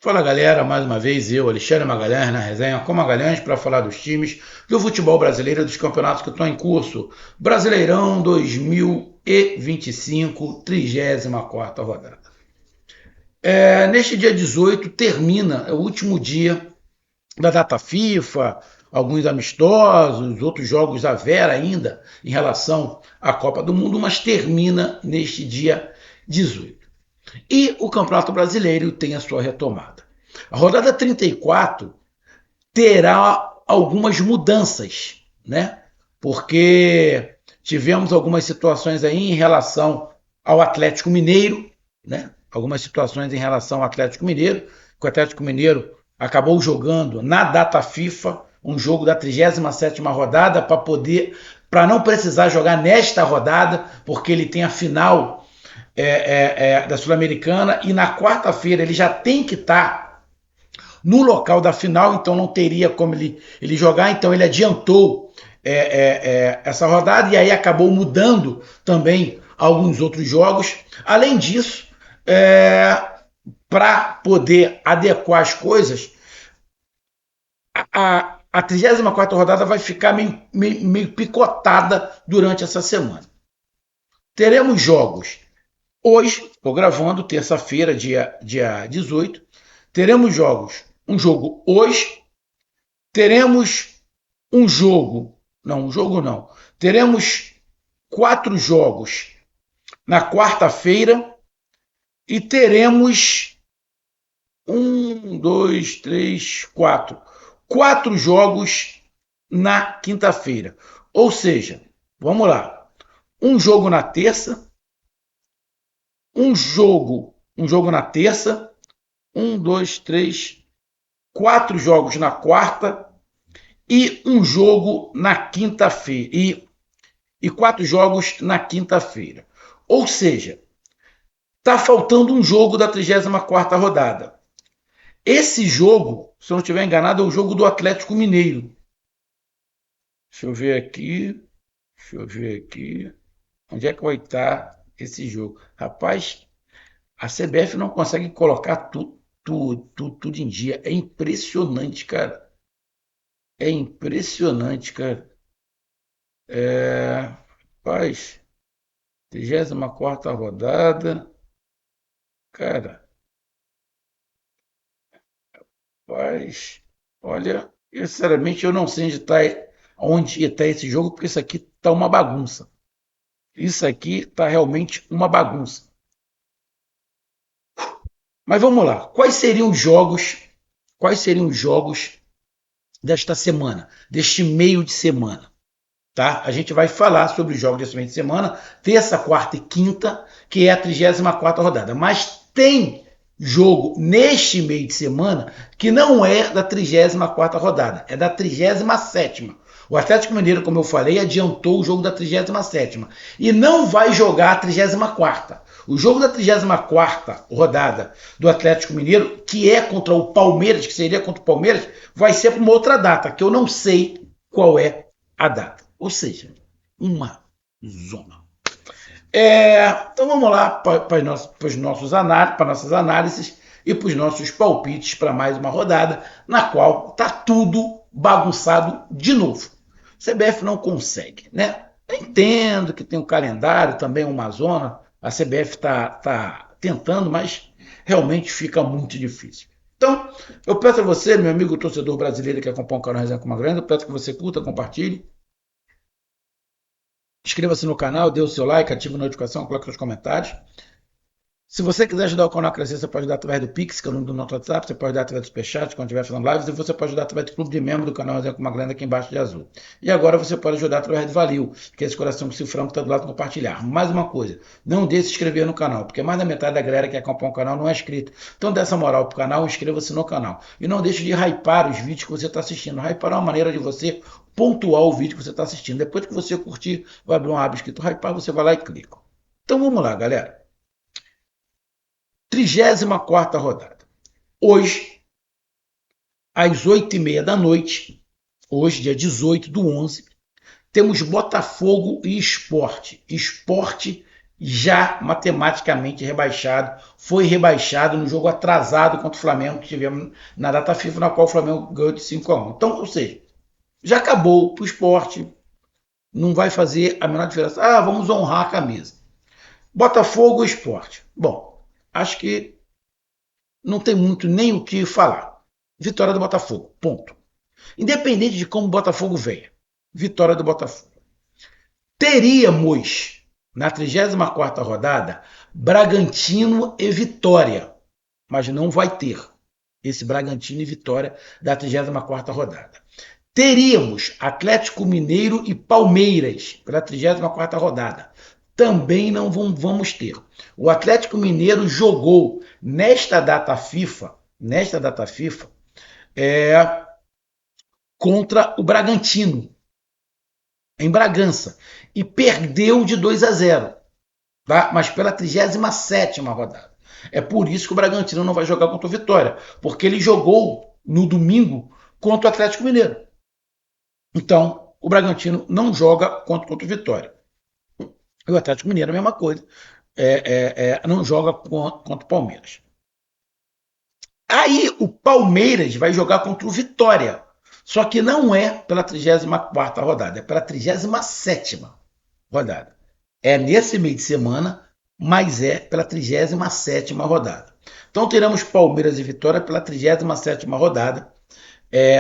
Fala galera, mais uma vez eu, Alexandre Magalhães, na resenha com Magalhães para falar dos times do futebol brasileiro e dos campeonatos que estão em curso. Brasileirão 2025, 34ª rodada. Neste dia 18 termina, é o último dia da data FIFA, alguns amistosos, outros jogos a ver ainda em relação à Copa do Mundo, mas termina neste dia 18. E o Campeonato Brasileiro tem a sua retomada. A rodada 34 terá algumas mudanças, né? Porque tivemos algumas situações aí em relação ao Atlético Mineiro, né? Algumas situações em relação ao Atlético Mineiro, que o Atlético Mineiro acabou jogando na data FIFA um jogo da 37ª rodada para não precisar jogar nesta rodada, porque ele tem a final da Sul-Americana e na quarta-feira ele já tem que estar no local da final, então não teria como ele jogar, então ele adiantou essa rodada e aí acabou mudando também alguns outros jogos. Além disso, para poder adequar as coisas, a 34ª rodada vai ficar meio picotada durante essa semana. Teremos jogos hoje, estou gravando, terça-feira, dia 18, teremos jogos. Um jogo hoje, teremos teremos 4 jogos na quarta-feira e teremos 4 jogos na quinta-feira. Ou seja, vamos lá, um jogo na terça, um jogo na terça, 4 jogos na quarta e um jogo na quinta-feira. E 4 jogos na quinta-feira. Ou seja, está faltando um jogo da 34ª rodada. Esse jogo, se eu não estiver enganado, é o jogo do Atlético Mineiro. Deixa eu ver aqui. Onde é que vai estar esse jogo? Rapaz, a CBF não consegue colocar tudo em dia. É impressionante, cara. É impressionante, cara. Rapaz, 34ª rodada. Cara, rapaz, olha, eu, sinceramente eu não sei onde está esse jogo, porque isso aqui tá uma bagunça. Isso aqui tá realmente uma bagunça. Mas vamos lá. Quais seriam os jogos? Quais seriam os jogos desta semana, deste meio de semana? Tá? A gente vai falar sobre os jogos desse meio de semana, terça, quarta e quinta, que é a 34ª rodada. Mas tem jogo neste meio de semana que não é da 34ª rodada, é da 37ª. O Atlético Mineiro, como eu falei, adiantou o jogo da 37ª e não vai jogar a 34ª. O jogo da 34ª rodada do Atlético Mineiro, que é contra o Palmeiras, que seria contra o Palmeiras, vai ser para uma outra data, que eu não sei qual é a data. Ou seja, uma zona. Então vamos lá para nossas análises e para os nossos palpites para mais uma rodada, na qual está tudo bagunçado de novo. CBF não consegue, né? Eu entendo que tem um calendário, também uma zona, a CBF está tentando, mas realmente fica muito difícil. Então, eu peço a você, meu amigo torcedor brasileiro que acompanha o canal Resenha com Magalhães, eu peço que você curta, compartilhe, inscreva-se no canal, dê o seu like, ative a notificação, coloque seus comentários. Se você quiser ajudar o canal a crescer, você pode ajudar através do Pix, que é o número do nosso WhatsApp, você pode ajudar através do Superchat, quando estiver fazendo lives, e você pode ajudar através do clube de membro do canal Resenha com Magalhães aqui embaixo de azul. E agora você pode ajudar através do Valeu, que é esse coração cifrão que está do lado do compartilhar. Mais uma coisa, não deixe de se inscrever no canal, porque mais da metade da galera que acompanha o canal não é inscrito. Então dê essa moral pro canal, inscreva-se no canal. E não deixe de hypar os vídeos que você está assistindo. Hypar é uma maneira de você pontuar o vídeo que você está assistindo. Depois que você curtir, vai abrir uma aba escrito hypar, você vai lá e clica. Então vamos lá, galera. 34ª rodada. Hoje, às 8h30 da noite, hoje, dia 18/11, temos Botafogo e Sport. Sport já matematicamente rebaixado, foi rebaixado no jogo atrasado contra o Flamengo que tivemos na data FIFA, na qual o Flamengo ganhou de 5-1. Então, ou seja, já acabou para o esporte, não vai fazer a menor diferença. Ah, vamos honrar a camisa. Botafogo e Esporte. Bom, acho que não tem muito nem o que falar. Vitória do Botafogo, ponto. Independente de como o Botafogo venha, vitória do Botafogo. Teríamos, na 34ª rodada, Bragantino e Vitória, mas não vai ter esse Bragantino e Vitória da 34ª rodada. Teríamos Atlético Mineiro e Palmeiras pela 34ª rodada. Também não vamos ter. O Atlético Mineiro jogou nesta data FIFA contra o Bragantino, em Bragança, e perdeu de 2-0, tá? Mas pela 37ª rodada. É por isso que o Bragantino não vai jogar contra o Vitória, porque ele jogou no domingo contra o Atlético Mineiro. Então, o Bragantino não joga contra o Vitória. E o Atlético Mineiro, a mesma coisa, não joga contra o Palmeiras. Aí o Palmeiras vai jogar contra o Vitória. Só que não é pela 34ª rodada, é pela 37ª rodada. É nesse meio de semana, mas é pela 37ª rodada. Então teremos Palmeiras e Vitória pela 37ª rodada,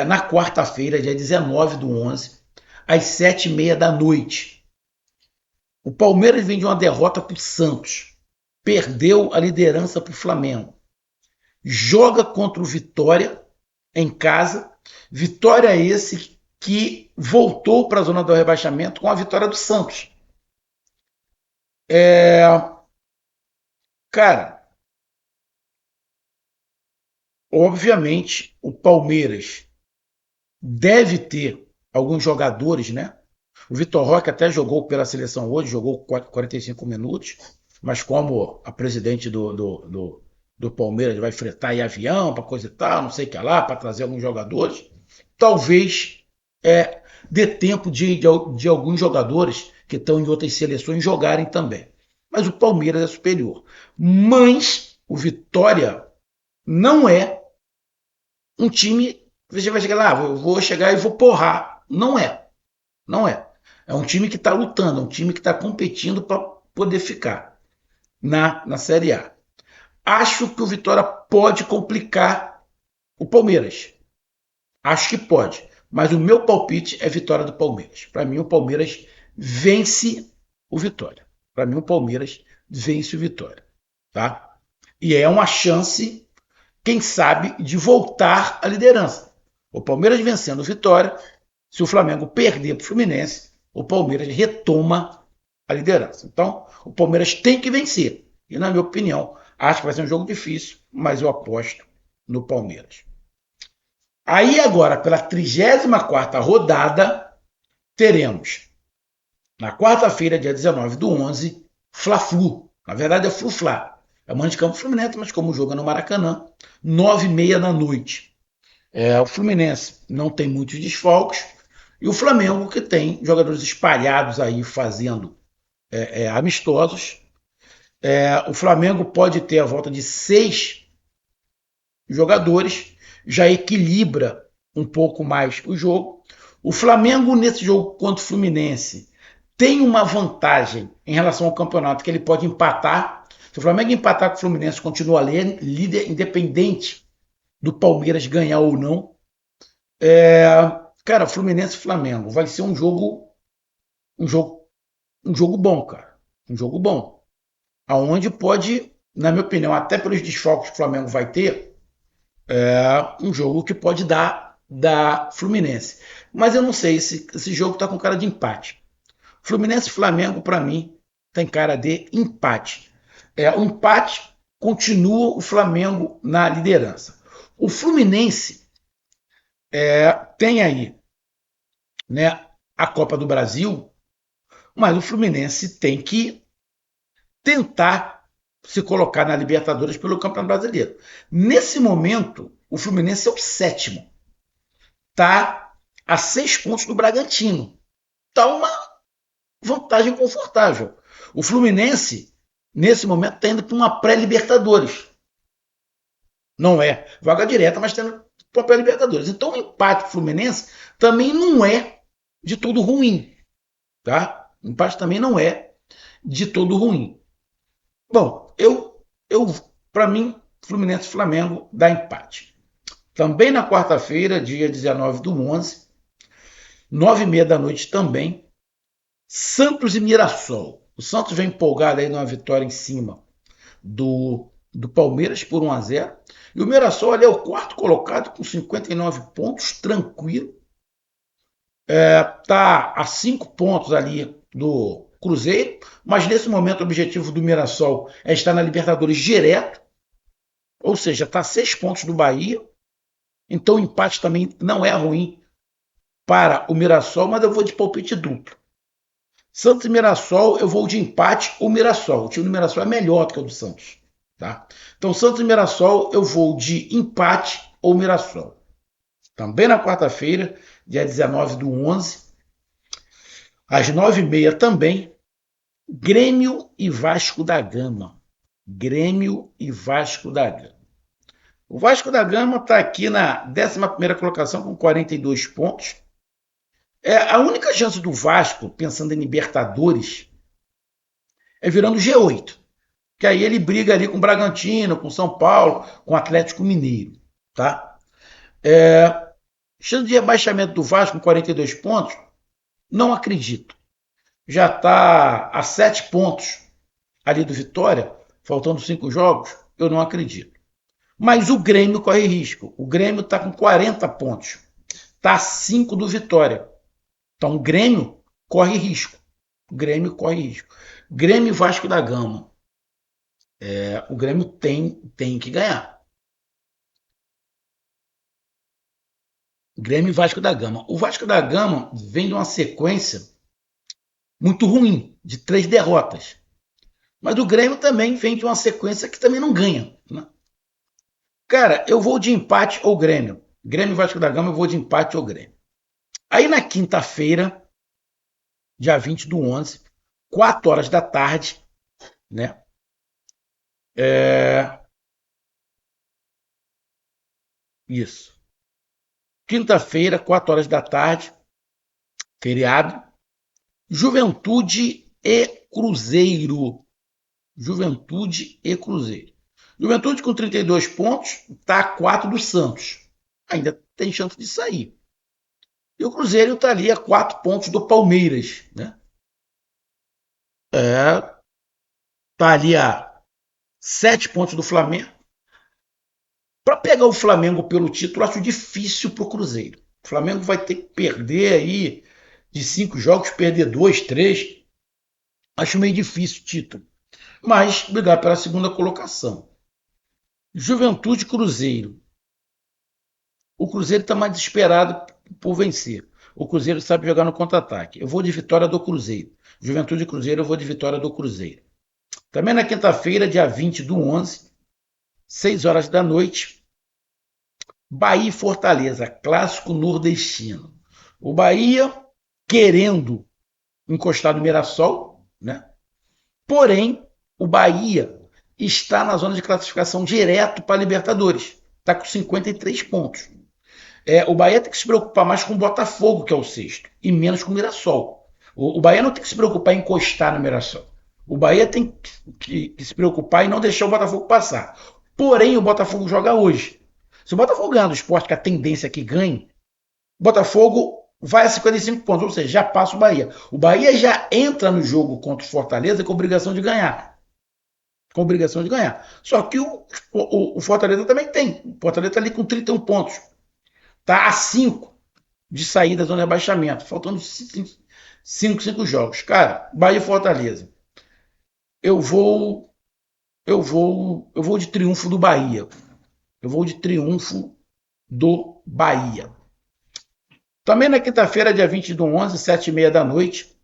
na quarta-feira, dia 19/11, às 7h30 da noite. O Palmeiras vem de uma derrota para o Santos. Perdeu a liderança para o Flamengo. Joga contra o Vitória em casa. Vitória esse que voltou para a zona do rebaixamento com a vitória do Santos. Cara, obviamente o Palmeiras deve ter alguns jogadores, né? O Vitor Roque até jogou pela seleção hoje, jogou 45 minutos, mas como a presidente do Palmeiras vai fretar em avião para coisa e tal, não sei o que lá, para trazer alguns jogadores, talvez dê tempo de alguns jogadores que estão em outras seleções jogarem também. Mas o Palmeiras é superior. Mas o Vitória não é um time que você vai chegar lá, vou chegar e vou porrar. Não é. Não é. É um time que está lutando, é um time que está competindo para poder ficar na Série A. Acho que o Vitória pode complicar o Palmeiras. Acho que pode. Mas o meu palpite é vitória do Palmeiras. Para mim, o Palmeiras vence o Vitória. Para mim, o Palmeiras vence o Vitória. Tá? E é uma chance, quem sabe, de voltar à liderança. O Palmeiras vencendo o Vitória, se o Flamengo perder para o Fluminense, o Palmeiras retoma a liderança. Então, o Palmeiras tem que vencer. E, na minha opinião, acho que vai ser um jogo difícil, mas eu aposto no Palmeiras. Aí, agora, pela 34ª rodada, teremos, na quarta-feira, dia 19/11, Fla-Flu. Na verdade, é Flu-Fla. É mando de campo Fluminense, mas como joga no Maracanã, 9h30 da noite. O Fluminense não tem muitos desfalques, e o Flamengo, que tem jogadores espalhados aí fazendo amistosos. O Flamengo pode ter a volta de 6 jogadores, já equilibra um pouco mais o jogo. O Flamengo, nesse jogo contra o Fluminense, tem uma vantagem em relação ao campeonato, que ele pode empatar. Se o Flamengo empatar com o Fluminense, continua líder, independente do Palmeiras ganhar ou não. Cara, Fluminense e Flamengo vai ser um jogo bom, cara. Um jogo bom. Aonde pode, na minha opinião, até pelos desfalques que o Flamengo vai ter, um jogo que pode dar Fluminense. Mas eu não sei, esse jogo tá com cara de empate. Fluminense e Flamengo, para mim, tem cara de empate. O empate continua o Flamengo na liderança. O Fluminense tem aí, né, a Copa do Brasil, mas o Fluminense tem que tentar se colocar na Libertadores pelo Campeonato Brasileiro. Nesse momento, o Fluminense é o 7º. Está a 6 pontos do Bragantino. Está uma vantagem confortável. O Fluminense nesse momento está indo para uma pré-Libertadores. Não é vaga direta, mas está indo para uma pré-Libertadores. Então o empate do Fluminense também não é de todo ruim. Tá? O empate também não é de todo ruim. Bom, para mim, Fluminense e Flamengo dá empate. Também na quarta-feira, dia 19 do 11, 9h30 da noite também, Santos e Mirassol. O Santos vem empolgado aí numa vitória em cima do Palmeiras por 1-0. E o Mirassol ali é o quarto colocado com 59 pontos, tranquilo. Está a 5 pontos ali do Cruzeiro, mas nesse momento o objetivo do Mirassol é estar na Libertadores direto, ou seja, está a 6 pontos do Bahia. Então o empate também não é ruim para o Mirassol, mas eu vou de palpite duplo. Santos e Mirassol, eu vou de empate ou Mirassol. O time do Mirassol é melhor do que o do Santos. Tá? Então, Santos e Mirassol, eu vou de empate ou Mirassol. Também na quarta-feira, dia 19 do 11, às 9h30 também, Grêmio e Vasco da Gama. Grêmio e Vasco da Gama. O Vasco da Gama está aqui na 11ª colocação com 42 pontos. A única chance do Vasco, pensando em Libertadores, é virando G8. Que aí ele briga ali com o Bragantino, com São Paulo, com o Atlético Mineiro. Tá? Chance de rebaixamento do Vasco com 42 pontos, não acredito. Já está a 7 pontos ali do Vitória, faltando 5 jogos, eu não acredito. Mas o Grêmio corre risco. O Grêmio está com 40 pontos. Está a 5 do Vitória. Então o Grêmio corre risco. O Grêmio corre risco. Grêmio e Vasco da Gama. O Grêmio tem que ganhar. Grêmio e Vasco da Gama. O Vasco da Gama vem de uma sequência muito ruim, de 3 derrotas. Mas o Grêmio também vem de uma sequência que também não ganha. Né? Cara, eu vou de empate ou Grêmio. Grêmio e Vasco da Gama, eu vou de empate ou Grêmio. Aí na quinta-feira, dia 20 do 11, 4 horas da tarde, né? Isso. Quinta-feira, 4 horas da tarde, feriado. Juventude e Cruzeiro. Juventude e Cruzeiro. Juventude com 32 pontos, está a 4 do Santos. Ainda tem chance de sair. E o Cruzeiro está ali a 4 pontos do Palmeiras. Né? Está ali a 7 pontos do Flamengo. Para pegar o Flamengo pelo título, acho difícil para o Cruzeiro. O Flamengo vai ter que perder aí de 5 jogos, perder 2, 3. Acho meio difícil o título. Mas brigar pela segunda colocação. Juventude Cruzeiro. O Cruzeiro está mais desesperado por vencer. O Cruzeiro sabe jogar no contra-ataque. Eu vou de vitória do Cruzeiro. Juventude e Cruzeiro, eu vou de vitória do Cruzeiro. Também na quinta-feira, dia 20 do 11, 6 horas da noite, Bahia e Fortaleza, clássico nordestino. O Bahia querendo encostar no Mirassol, né? Porém, o Bahia está na zona de classificação direto para a Libertadores. Está com 53 pontos. O Bahia tem que se preocupar mais com o Botafogo, que é o sexto, e menos com o Mirassol. O Bahia não tem que se preocupar em encostar no Mirassol. O Bahia tem que se preocupar em não deixar o Botafogo passar. Porém, o Botafogo joga hoje. Se o Botafogo ganhar do Sport, que a tendência é que ganhe, o Botafogo vai a 55 pontos, ou seja, já passa o Bahia. O Bahia já entra no jogo contra o Fortaleza com a obrigação de ganhar. Com a obrigação de ganhar. Só que o Fortaleza também tem. O Fortaleza está ali com 31 pontos. Está a 5 de sair da zona de rebaixamento. Faltando 5 jogos. Cara, Bahia e Fortaleza. Eu vou de triunfo do Bahia. Eu vou de triunfo do Bahia. Também na quinta-feira, dia 20 do 11, 7h30 da noite,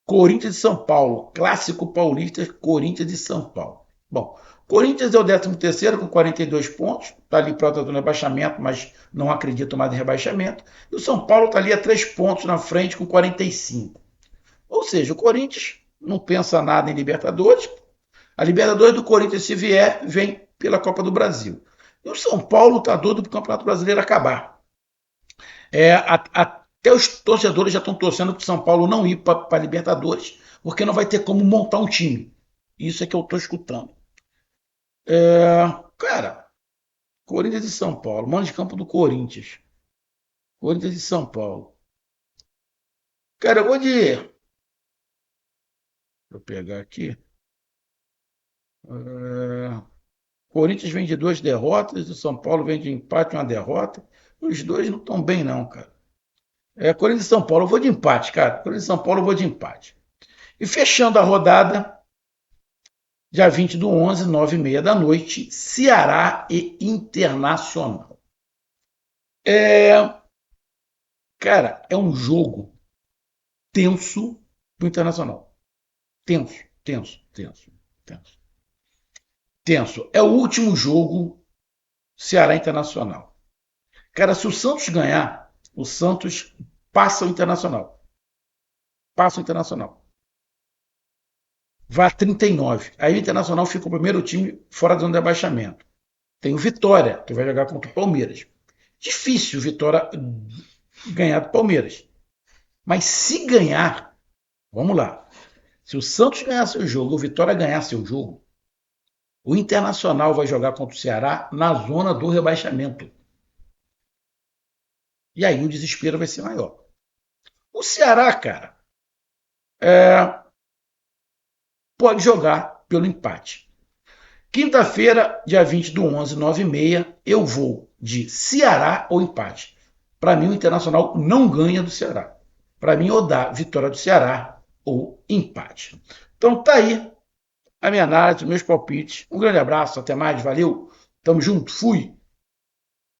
Corinthians e São Paulo. Clássico paulista, Corinthians e São Paulo. Bom, Corinthians é o 13º com 42 pontos. Está ali para o rebaixamento, mas não acredito mais em rebaixamento. E o São Paulo está ali a 3 pontos na frente com 45. Ou seja, o Corinthians não pensa nada em Libertadores. A Libertadores do Corinthians, se vier, vem pela Copa do Brasil. E o São Paulo tá doido pro Campeonato Brasileiro acabar. Até os torcedores já estão torcendo para o São Paulo não ir para a Libertadores, porque não vai ter como montar um time. Isso é que eu estou escutando. Cara, Corinthians e São Paulo, mano de campo do Corinthians. Corinthians e São Paulo. Cara, eu vou de. Deixa eu pegar aqui. Corinthians vem de 2 derrotas, o São Paulo vem de empate e uma derrota. Os dois não estão bem, não, cara. Corinthians e São Paulo, eu vou de empate, cara. Corinthians e São Paulo, eu vou de empate. E fechando a rodada, dia 20 do 11, 9h30 da noite, Ceará e Internacional. Cara, é um jogo tenso pro Internacional. Tenso, tenso, tenso, tenso. Tenso. É o último jogo Ceará Internacional. Cara, se o Santos ganhar, o Santos passa o Internacional. Passa o Internacional. Vai a 39. Aí o Internacional fica o primeiro time fora da zona de abaixamento. Tem o Vitória, que vai jogar contra o Palmeiras. Difícil o Vitória ganhar do Palmeiras. Mas se ganhar, vamos lá. Se o Santos ganhar seu jogo, o Vitória ganhar seu jogo, o Internacional vai jogar contra o Ceará na zona do rebaixamento. E aí o desespero vai ser maior. O Ceará, cara, pode jogar pelo empate. Quinta-feira, dia 20 do 11, 9h30, eu vou de Ceará ou empate. Para mim, o Internacional não ganha do Ceará. Para mim, ou dá vitória do Ceará ou empate. Então tá aí a minha análise, meus palpites. Um grande abraço, até mais, valeu. Tamo junto, fui.